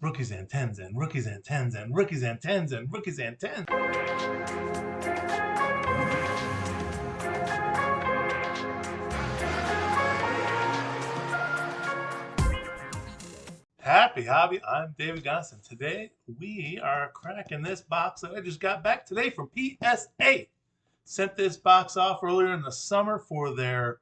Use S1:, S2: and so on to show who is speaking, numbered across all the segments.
S1: Rookies and 10s and rookies and 10s and rookies and 10s and rookies and 10s. Happy hobby, I'm David Gonson. Today we are cracking this box that I just got back today from PSA. Sent this box off earlier in the summer for their,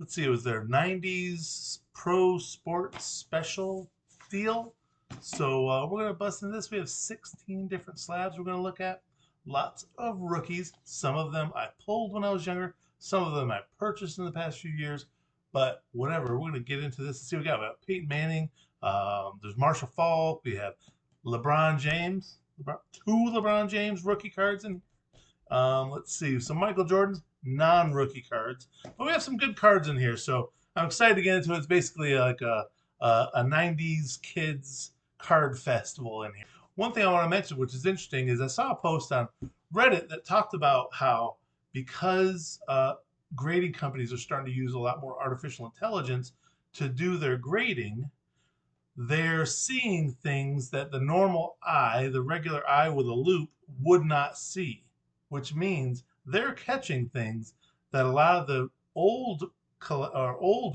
S1: let's see, it was their 90s Pro Sports Special deal. So we're going to bust into this. We have 16 different slabs we're going to look at. Lots of rookies. Some of them I pulled when I was younger. Some of them I purchased in the past few years. But whatever, we're going to get into this and see what we got. We got Peyton Manning. There's Marshall Faulk. We have LeBron James. Two LeBron James rookie cards. And let's see, some Michael Jordan's non-rookie cards. But we have some good cards in here. So I'm excited to get into it. It's basically like a 90s kids card festival in here. One thing I want to mention, which is interesting, is I saw a post on Reddit that talked about how because grading companies are starting to use a lot more artificial intelligence to do their grading, they're seeing things that the normal eye, the regular eye with a loop, would not see, which means they're catching things that a lot of the old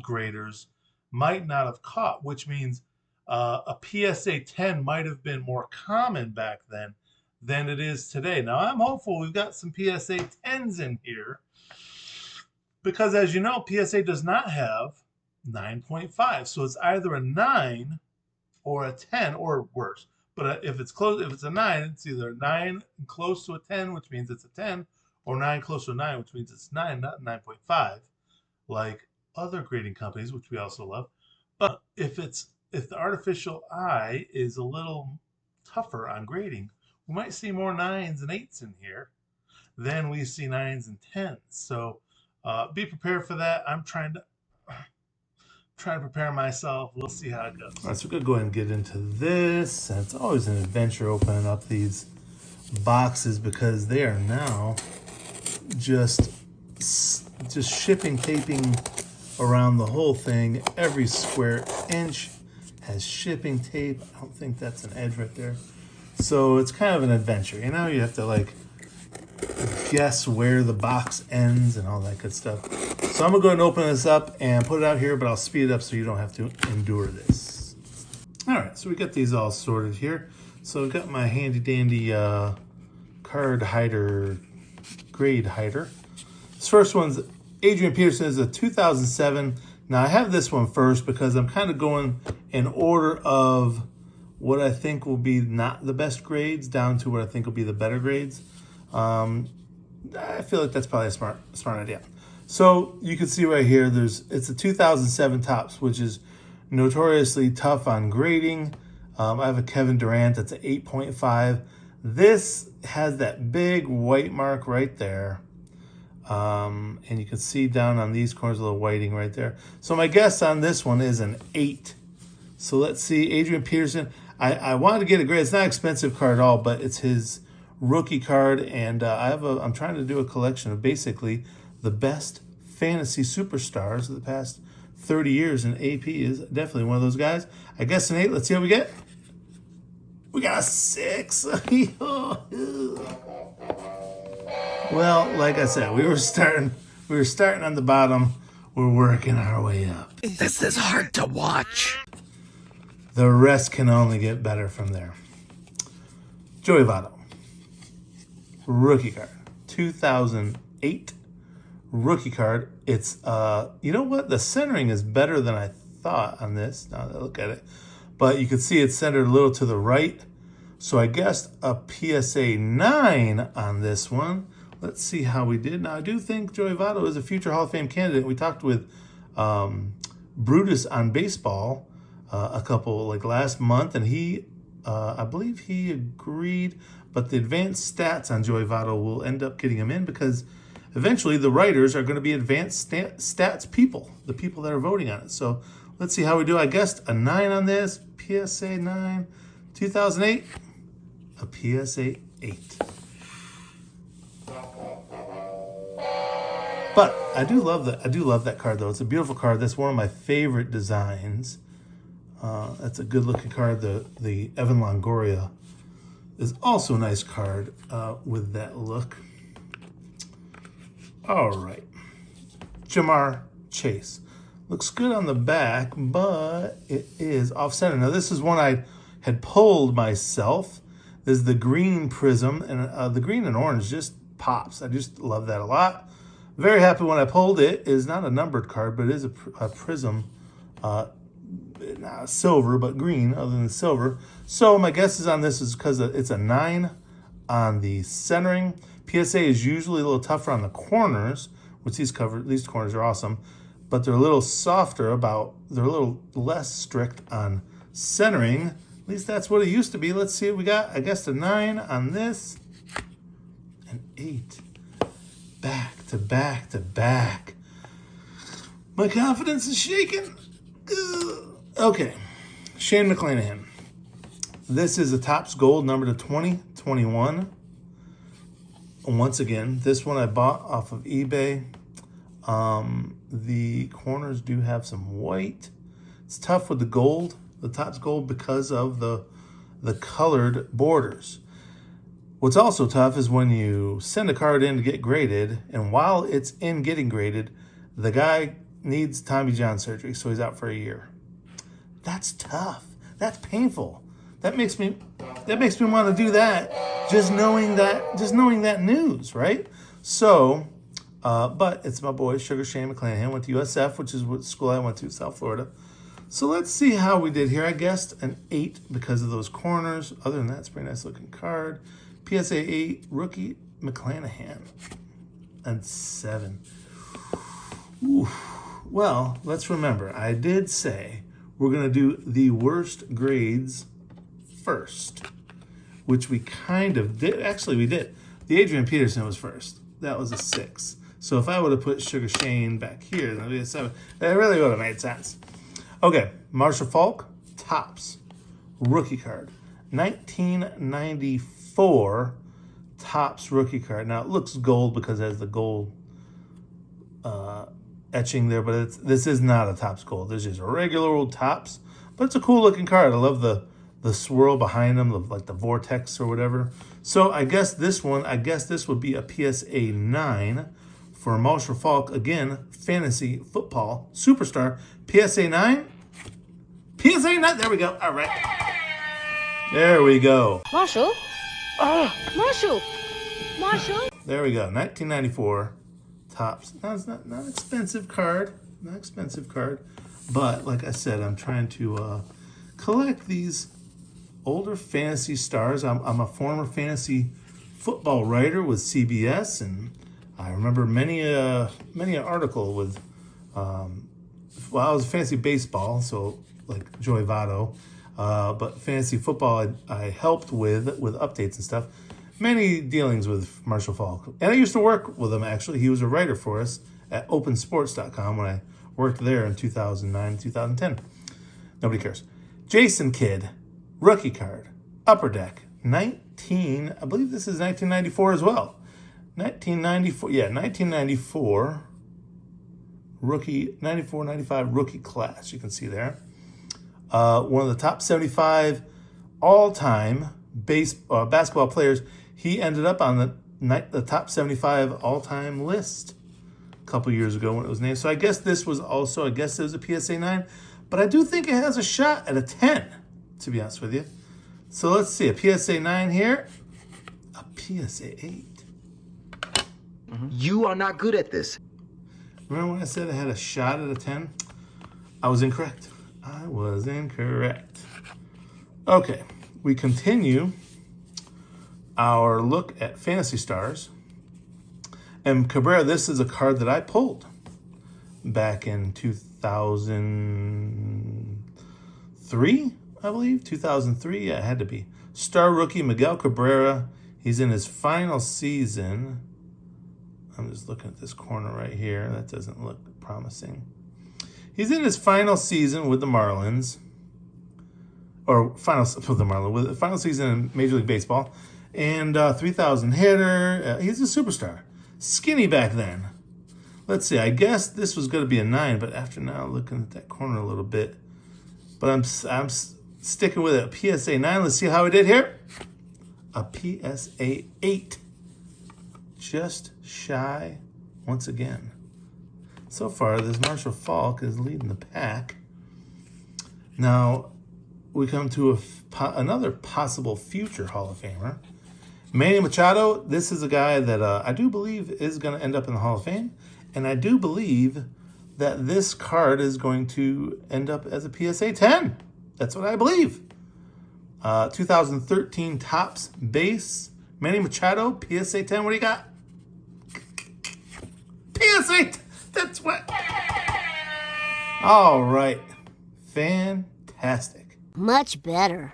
S1: graders might not have caught, which means a PSA 10 might have been more common back then than it is today. Now, I'm hopeful we've got some PSA 10s in here because, as you know, PSA does not have 9.5. So it's either a 9 or a 10 or worse. But if it's close, if it's a 9, it's either a 9 close to a 10, which means it's a 10, or 9 close to a 9, which means it's 9, not 9.5, like other grading companies, which we also love. But if the artificial eye is a little tougher on grading, we might see more 9s and 8s in here than we see 9s and 10s. So be prepared for that. I'm trying to prepare myself. We'll see how it goes. All right, so we're going to go ahead and get into this. And it's always an adventure opening up these boxes because they are now just shipping, taping around the whole thing. Every square inch has shipping tape. I don't think that's an edge right there. So it's kind of an adventure. You know, you have to like guess where the box ends and all that good stuff. So I'm going to go ahead and open this up and put it out here, but I'll speed it up so you don't have to endure this. All right, so we got these all sorted here. So I've got my handy dandy card hider, grade hider. This first one's Adrian Peterson, is a 2007. Now I have this one first because I'm kind of going in order of what I think will be not the best grades down to what I think will be the better grades. I feel like that's probably a smart idea. So you can see right here, it's a 2007 Topps, which is notoriously tough on grading. I have a Kevin Durant that's an 8.5. This has that big white mark right there. And you can see down on these corners a little whiting right there. So my guess on this one is an 8. So let's see, Adrian Peterson. I wanted to get a grade. It's not an expensive card at all, but it's his rookie card, and I'm trying to do a collection of basically the best fantasy superstars of the past 30 years, and AP is definitely one of those guys. I guess an 8. Let's see how we get. We got a 6. Well, like I said, we were starting on the bottom. We're working our way up.
S2: This is hard to watch.
S1: The rest can only get better from there. Joey Votto. Rookie card. 2008 rookie card. It's, you know what? The centering is better than I thought on this, now that I look at it. But you can see it's centered a little to the right. So I guessed a PSA 9 on this one. Let's see how we did. Now, I do think Joey Votto is a future Hall of Fame candidate. We talked with Brutus on baseball a couple, like last month, and he, I believe he agreed, but the advanced stats on Joey Votto will end up getting him in because eventually the writers are going to be advanced stats people, the people that are voting on it. So let's see how we do. I guessed a 9 on this, PSA 9, 2008, a PSA 8. But I do love that card though. It's a beautiful card. That's one of my favorite designs. That's a good looking card. The Evan Longoria is also a nice card with that look. All right. Jamar Chase. Looks good on the back, but it is off center. Now, this is one I had pulled myself. This is the green prism, and the green and orange just pops. I just love that a lot. Very happy when I pulled it. It is not a numbered card, but it is a prism. Not silver, but green other than silver. So my guess is on this is because it's a 9 on the centering. PSA is usually a little tougher on the corners, which these corners are awesome, but they're a little softer they're a little less strict on centering. At least that's what it used to be. Let's see what we got. I guess a 9 on this, an 8. Back to back to back. My confidence is shaking. Ugh. Okay, Shane McClanahan. This is a Topps Gold number to 2021. Once again, this one I bought off of eBay. The corners do have some white. It's tough with the gold, the Topps Gold, because of the colored borders. What's also tough is when you send a card in to get graded, and while it's in getting graded, the guy needs Tommy John surgery, so he's out for a year. That's tough. That's painful. That makes me want to do that just knowing that news, right? So, but it's my boy Sugar Shane McClanahan. Went to USF, which is what school I went to, South Florida. So let's see how we did here. I guessed an 8 because of those corners. Other than that, it's a pretty nice looking card. PSA 8 rookie McClanahan and 7. Ooh. Well, let's remember, I did say we're going to do the worst grades first, which we kind of did. Actually, we did. The Adrian Peterson was first. That was a 6. So if I would have put Sugar Shane back here, that would be a 7. That really would have made sense. Okay, Marshall Faulk, Topps, rookie card. 1994 Topps rookie card. Now, it looks gold because it has the gold etching there, but this is not a Topps Gold. This is a regular old Topps, but it's a cool looking card. I love the swirl behind them, like the vortex or whatever. So I guess this would be a PSA 9 for Marshall Faulk. Again, fantasy football superstar. PSA 9? PSA 9, there we go. All right. There we go.
S3: Marshall? Marshall!
S1: There we go. 1994 Topps. Now, it's not expensive card. Not expensive card. But like I said, I'm trying to collect these older fantasy stars. I'm a former fantasy football writer with CBS, and I remember many an article with I was fantasy baseball, so like Joey Votto, but fantasy football I helped with updates and stuff. Many dealings with Marshall Faulk, and I used to work with him. Actually, he was a writer for us at OpenSports.com when I worked there in 2009, 2010. Nobody cares. Jason Kidd, rookie card, Upper Deck, I believe this is 1994 as well. 1994 rookie, 94-95 rookie class. You can see there. One of the top 75 all-time basketball players. He ended up on the top 75 all-time list a couple years ago when it was named. So I guess this was a PSA 9, but I do think it has a shot at a 10, to be honest with you. So let's see, a PSA 9 here, a PSA 8.
S2: You are not good at this.
S1: Remember when I said it had a shot at a 10? I was incorrect. Okay, we continue our look at Fantasy Stars. And Cabrera, this is a card that I pulled back in 2003, I believe. 2003, yeah, it had to be. Star rookie Miguel Cabrera. He's in his final season. I'm just looking at this corner right here. That doesn't look promising. He's in his final season with the Marlins. Final season in Major League Baseball. And 3,000 hitter. He's a superstar. Skinny back then. Let's see. I guess this was going to be a 9, but after now looking at that corner a little bit, But I'm sticking with it. A PSA 9. Let's see how we did here. A PSA 8. Just shy once again. So far, this Marshall Faulk is leading the pack. Now, we come to another possible future Hall of Famer. Manny Machado. This is a guy that I do believe is going to end up in the Hall of Fame. And I do believe that this card is going to end up as a PSA 10. That's what I believe. 2013 Topps base. Manny Machado, PSA 10. What do you got? PSA 10. That's what. All right. Fantastic.
S3: Much better.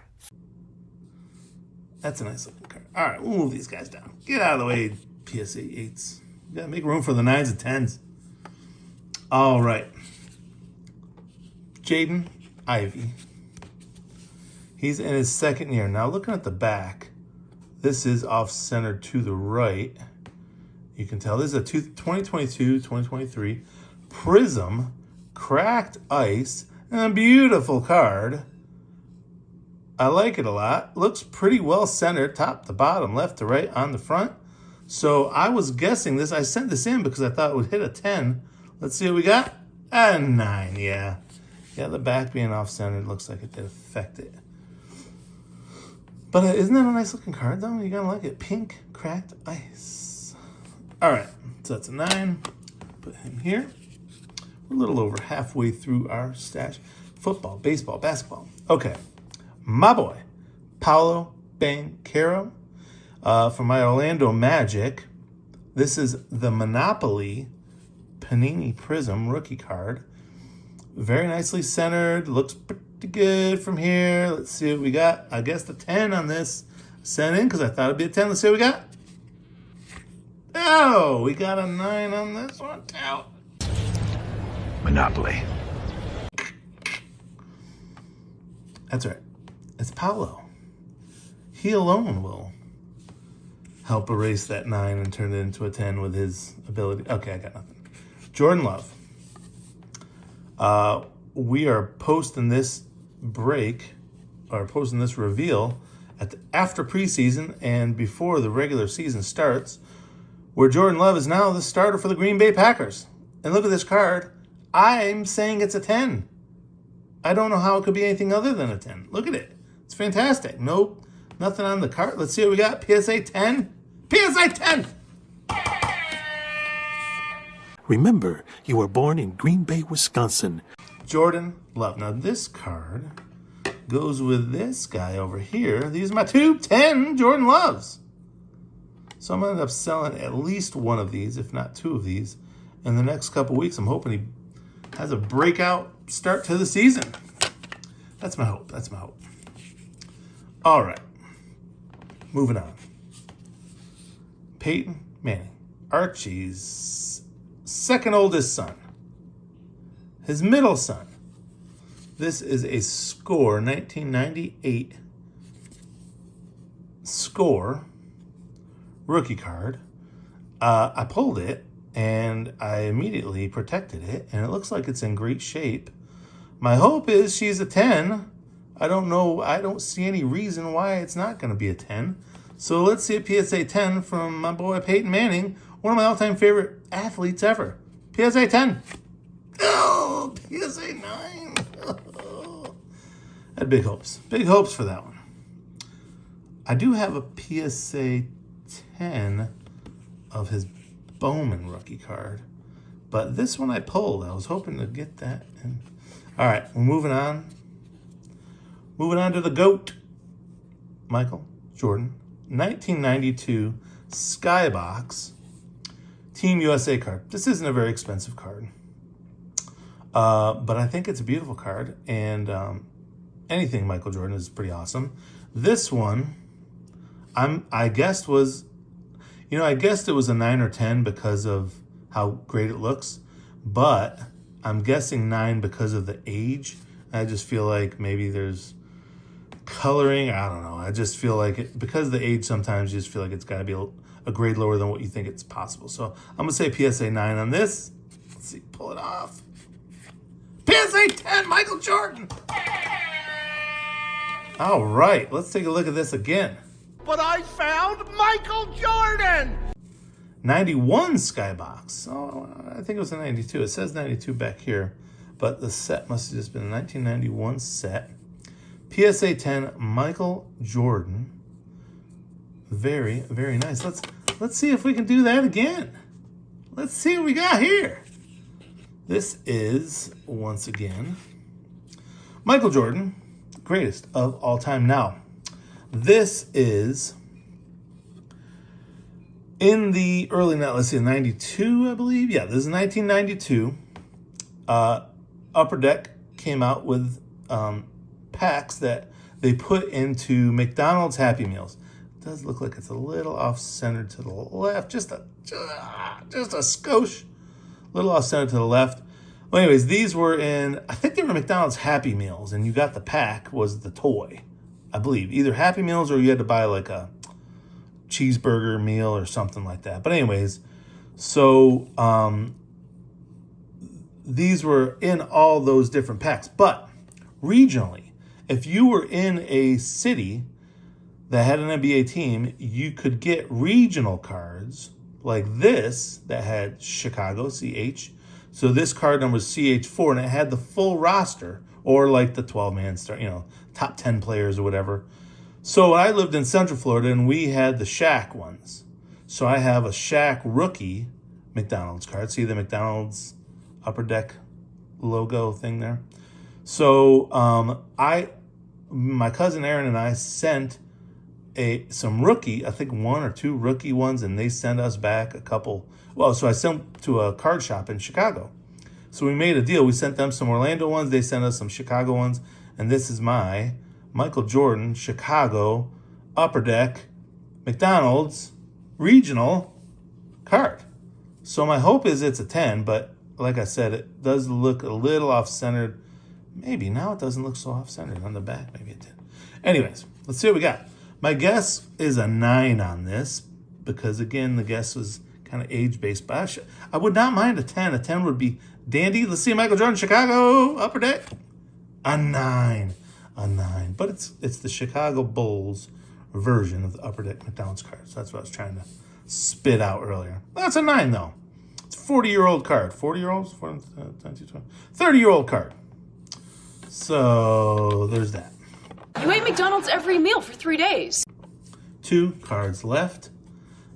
S1: That's a nice looking card. All right, we'll move these guys down. Get out of the way, PSA 8s. You gotta make room for the 9s and 10s. All right. Jaden Ivey. He's in his second year. Now, looking at the back, this is off-center to the right. You can tell this is a 2022-2023 Prism cracked ice and a beautiful card. I like it a lot. Looks pretty well centered, top to bottom, left to right, on the front. So I was guessing this. I sent this in because I thought it would hit a 10. Let's see what we got. A 9, yeah. Yeah, the back being off-centered looks like it did affect it. But isn't that a nice looking card, though? You're going to like it. Pink cracked ice. All right, so that's a 9. Put him here. We're a little over halfway through our stash. Football, baseball, basketball. Okay, my boy, Paolo Banchero from my Orlando Magic. This is the Monopoly Panini Prism rookie card. Very nicely centered. Looks pretty good from here. Let's see what we got. I guess the 10 on this. Sent in because I thought it'd be a 10. Let's see what we got. Oh, we got a 9 on this one too.
S2: Monopoly.
S1: That's right. It's Paolo. He alone will help erase that 9 and turn it into a 10 with his ability. Okay, I got nothing. Jordan Love. We are posting this break, or posting this reveal after preseason and before the regular season starts, where Jordan Love is now the starter for the Green Bay Packers. And look at this card. I'm saying it's a 10. I don't know how it could be anything other than a 10. Look at it. It's fantastic. Nope. Nothing on the card. Let's see what we got. PSA 10. PSA 10.
S4: Remember, you were born in Green Bay, Wisconsin.
S1: Jordan Love. Now, this card goes with this guy over here. These are my two 10 Jordan Loves. So I'm going to end up selling at least one of these, if not two of these, in the next couple weeks. I'm hoping he has a breakout start to the season. That's my hope. That's my hope. All right. Moving on. Peyton Manning. Archie's second oldest son. His middle son. This is a Score 1998 Score rookie card. I pulled it and I immediately protected it, and it looks like it's in great shape. My hope is she's a 10. I don't know. I don't see any reason why it's not going to be a 10. So let's see a PSA 10 from my boy Peyton Manning, one of my all-time favorite athletes ever. PSA 10. Oh, PSA 9. Oh. I had big hopes. Big hopes for that one. I do have a PSA 10 of his Bowman rookie card, but this one I pulled. I was hoping to get that. All right, we're moving on. Moving on to the GOAT, Michael Jordan, 1992 Skybox Team USA card. This isn't a very expensive card, but I think it's a beautiful card, and anything Michael Jordan is pretty awesome. This one, I guessed was, I guessed it was a 9 or 10 because of how great it looks, but I'm guessing 9 because of the age. I just feel like maybe there's coloring. I don't know. I just feel like it, because of the age, sometimes you just feel like it's got to be a grade lower than what you think it's possible. So I'm going to say PSA 9 on this. Let's see, pull it off. PSA 10, Michael Jordan. All right, let's take a look at this again.
S2: But I found Michael Jordan!
S1: 91 Skybox. Oh, I think it was a 92. It says 92 back here, but the set must have just been a 1991 set. PSA 10 Michael Jordan. Very, very nice. Let's see if we can do that again. Let's see what we got here. This is, once again, Michael Jordan, greatest of all time. Now, this is in the early, let's see, 92, I believe. Yeah, this is 1992. Upper Deck came out with packs that they put into McDonald's Happy Meals. It does look like it's a little off-centered to the left, just a skosh, a little off-centered to the left. Well, anyways, these were in, I think they were McDonald's Happy Meals, and you got the pack was the toy, I believe. Either Happy Meals or you had to buy like a cheeseburger meal or something like that. But anyways, so these were in all those different packs. But regionally, if you were in a city that had an NBA team, you could get regional cards like this that had Chicago, CH. So this card number was CH4, and it had the full roster, or like the 12-man start, top 10 players or whatever. So I lived in Central Florida, and we had the Shaq ones. So I have a Shaq rookie McDonald's card. See the McDonald's Upper Deck logo thing there? So my cousin Aaron and I sent some rookie, I think 1 or 2 rookie ones, and they sent us back a couple. Well, so I sent to a card shop in Chicago. So we made a deal. We sent them some Orlando ones. They sent us some Chicago ones. And this is my Michael Jordan, Chicago, Upper Deck, McDonald's, regional card. So my hope is it's a 10, but like I said, it does look a little off-centered. Maybe now it doesn't look so off-centered on the back. Maybe it did. Anyways, let's see what we got. My guess is a 9 on this because, again, the guess was kind of age-based. But I would not mind a 10. A 10 would be dandy. Let's see Michael Jordan, Chicago, Upper Deck. A 9. A 9. But it's the Chicago Bulls version of the Upper Deck McDonald's card. So that's what I was trying to spit out earlier. That's a 9, though. It's a 40-year-old card. 40-year-olds? 30-year-old card. So there's that.
S3: You ate McDonald's every meal for 3 days.
S1: 2 cards left.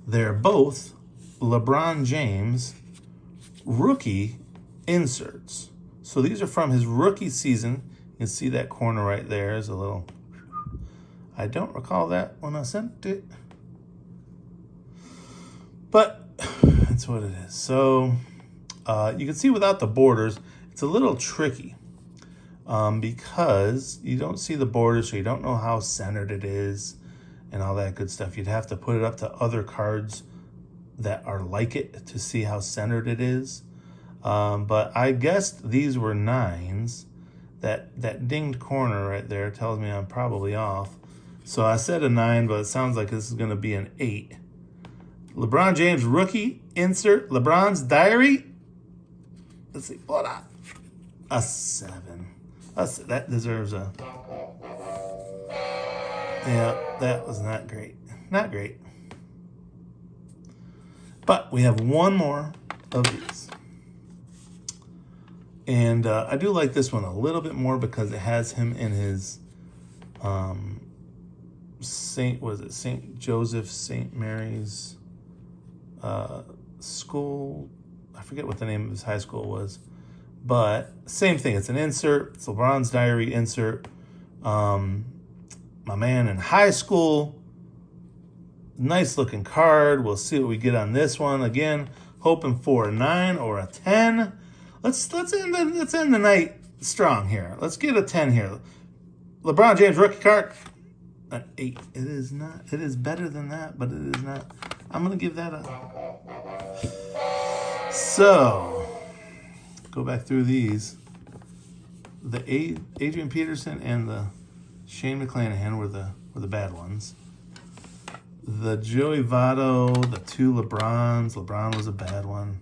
S1: They're both LeBron James rookie inserts. So these are from his rookie season. You can see that corner right there is a little... I don't recall that when I sent it. But that's what it is. So you can see without the borders, it's a little tricky. Because you don't see the borders, so you don't know how centered it is and all that good stuff. You'd have to put it up to other cards that are like it to see how centered it is. But I guessed these were 9s. That dinged corner right there tells me I'm probably off. So I said a 9, but it sounds like this is going to be an 8. LeBron James rookie insert, LeBron's diary. Let's see, hold on. A 7. That deserves a... Yeah, that was not great. Not great. But we have one more of these. And I do like this one a little bit more because it has him in his St. Joseph, St. Mary's school. I forget what the name of his high school was. But same thing. It's an insert. It's LeBron's diary insert. My man in high school. Nice looking card. We'll see what we get on this one. Again, hoping for a 9 or a 10. Let's end the night strong here. Let's get a 10 here. LeBron James rookie card. An 8. It is not. It is better than that, but it is not. I'm gonna give that a. So. Go back through these. The Adrian Peterson and the Shane McClanahan were the bad ones. The Joey Votto, the 2 LeBrons. LeBron was a bad one.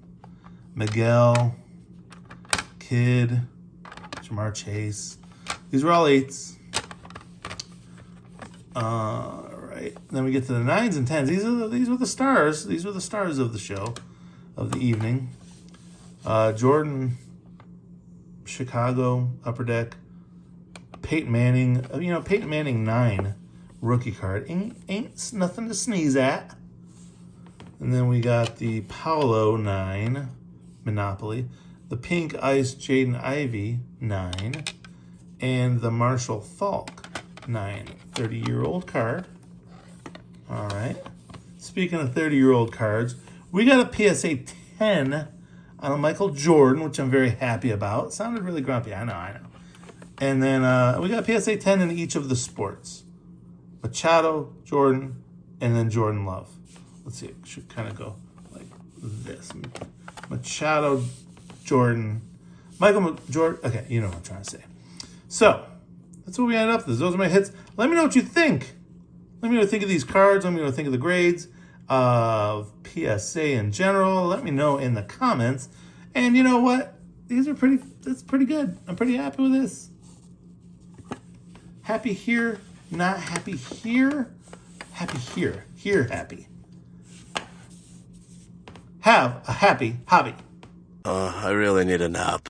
S1: Miguel, Kid, Jamar Chase. These were all 8s. All right. Then we get to the 9s and 10s. These were the stars. These were the stars of the show, of the evening. Jordan, Chicago, Upper Deck. Peyton Manning. Peyton Manning 9 rookie card. Ain't nothing to sneeze at. And then we got the Paolo 9 Monopoly. The Pink Ice Jaden Ivey 9. And the Marshall Faulk 9. 30-year-old card. All right. Speaking of 30-year-old cards, we got a PSA 10 on a Michael Jordan, which I'm very happy about. Sounded really grumpy. I know. And then we got a PSA 10 in each of the sports. Machado, Jordan, and then Jordan Love. Let's see. It should kind of go like this. Machado, Jordan, Michael Jordan. Okay, you know what I'm trying to say. So, that's what we ended up with. Those are my hits. Let me know what you think. Let me know what you think of these cards. Let me know what you think of the grades of PSA in general. Let me know in the comments. And you know what? That's pretty good. I'm pretty happy with this. Happy here, not happy here. Happy here. Here happy. Have a happy hobby.
S5: I really need a nap.